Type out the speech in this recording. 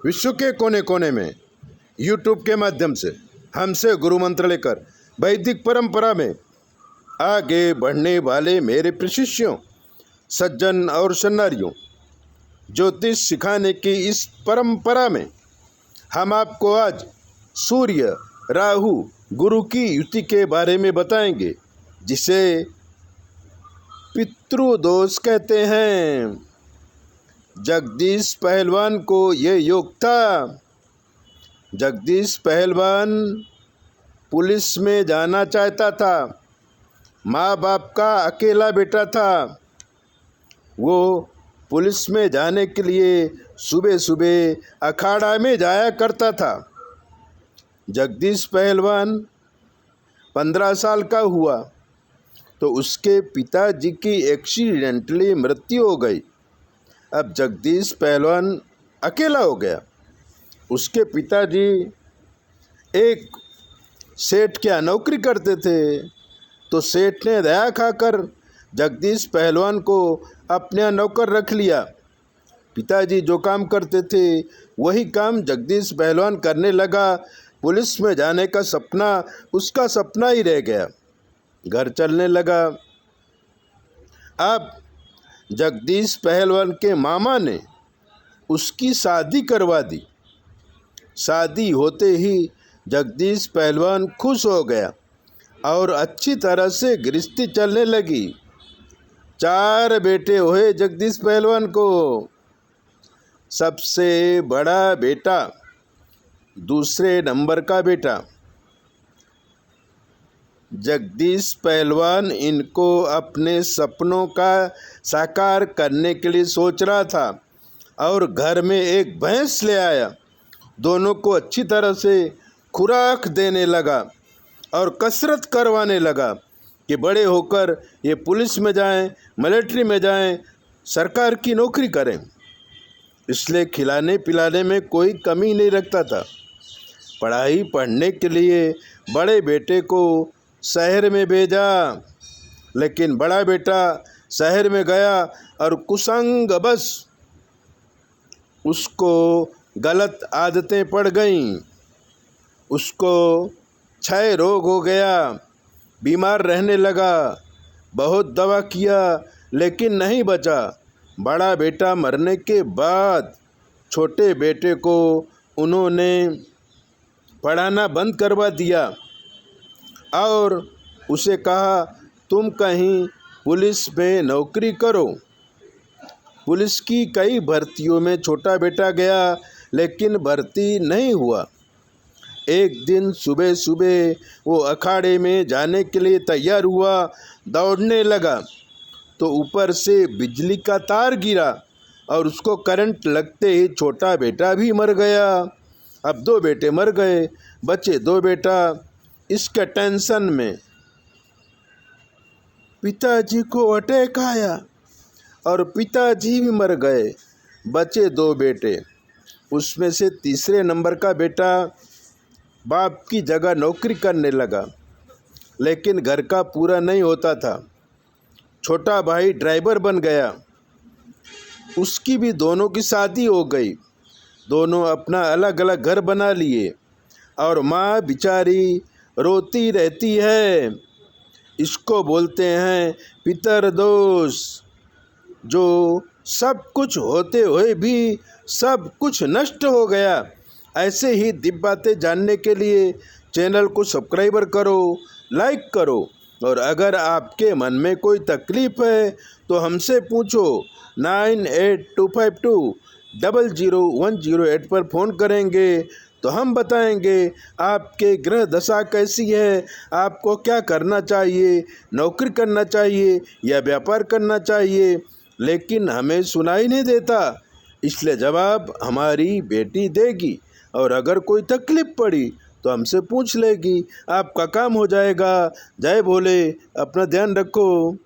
विश्व के कोने कोने में यूट्यूब के माध्यम से हमसे गुरु मंत्र लेकर वैदिक परंपरा में आगे बढ़ने वाले मेरे प्रशिष्यों, सज्जन और सन्नारियों, ज्योतिष सिखाने की इस परंपरा में हम आपको आज सूर्य राहु गुरु की युति के बारे में बताएंगे, जिसे पितृदोष कहते हैं। जगदीश पहलवान को ये योग था। जगदीश पहलवान पुलिस में जाना चाहता था। माँ बाप का अकेला बेटा था। वो पुलिस में जाने के लिए सुबह सुबह अखाड़ा में जाया करता था। जगदीश पहलवान 15 साल का हुआ तो उसके पिताजी की एक्सीडेंटली मृत्यु हो गई। अब जगदीश पहलवान अकेला हो गया। उसके पिताजी एक सेठ के यहाँ नौकरी करते थे, तो सेठ ने दया खाकर जगदीश पहलवान को अपने यहाँ नौकर रख लिया। पिताजी जो काम करते थे वही काम जगदीश पहलवान करने लगा। पुलिस में जाने का सपना उसका सपना ही रह गया। घर चलने लगा। अब जगदीश पहलवान के मामा ने उसकी शादी करवा दी। शादी होते ही जगदीश पहलवान खुश हो गया और अच्छी तरह से गृहस्थी चलने लगी। 4 बेटे हुए जगदीश पहलवान को। सबसे बड़ा बेटा, दूसरे नंबर का बेटा जगदीश पहलवान इनको अपने सपनों का साकार करने के लिए सोच रहा था और घर में एक भैंस ले आया। दोनों को अच्छी तरह से खुराक देने लगा और कसरत करवाने लगा कि बड़े होकर ये पुलिस में जाएं, मिलिट्री में जाएं, सरकार की नौकरी करें। इसलिए खिलाने पिलाने में कोई कमी नहीं रखता था। पढ़ाई पढ़ने के लिए बड़े बेटे को शहर में भेजा, लेकिन बड़ा बेटा शहर में गया और कुसंग बस उसको गलत आदतें पड़ गईं। उसको क्षय रोग हो गया, बीमार रहने लगा। बहुत दवा किया लेकिन नहीं बचा। बड़ा बेटा मरने के बाद छोटे बेटे को उन्होंने पढ़ाना बंद करवा दिया और उसे कहा, तुम कहीं पुलिस में नौकरी करो। पुलिस की कई भर्तियों में छोटा बेटा गया लेकिन भर्ती नहीं हुआ। एक दिन सुबह सुबह वो अखाड़े में जाने के लिए तैयार हुआ। दौड़ने लगा तो ऊपर से बिजली का तार गिरा और उसको करंट लगते ही छोटा बेटा भी मर गया। अब 2 बेटे मर गए, बचे 2 बेटा। इसके टेंशन में पिताजी को अटैक आया और पिताजी भी मर गए। बचे 2 बेटे। उसमें से तीसरे नंबर का बेटा बाप की जगह नौकरी करने लगा, लेकिन घर का पूरा नहीं होता था। छोटा भाई ड्राइवर बन गया। उसकी भी दोनों की शादी हो गई। दोनों अपना अलग अलग घर बना लिए और माँ बेचारी रोती रहती है। इसको बोलते हैं पितृदोष। जो सब कुछ होते हुए भी सब कुछ नष्ट हो गया। ऐसे ही दिव्य बातें जानने के लिए चैनल को सब्सक्राइबर करो, लाइक करो, और अगर आपके मन में कोई तकलीफ़ है तो हमसे पूछो। 9825200108 पर फ़ोन करेंगे तो हम बताएंगे आपके ग्रह दशा कैसी है, आपको क्या करना चाहिए, नौकरी करना चाहिए या व्यापार करना चाहिए। लेकिन हमें सुनाई नहीं देता, इसलिए जवाब हमारी बेटी देगी। और अगर कोई तकलीफ़ पड़ी तो हमसे पूछ लेगी, आपका काम हो जाएगा। जय भोले, अपना ध्यान रखो।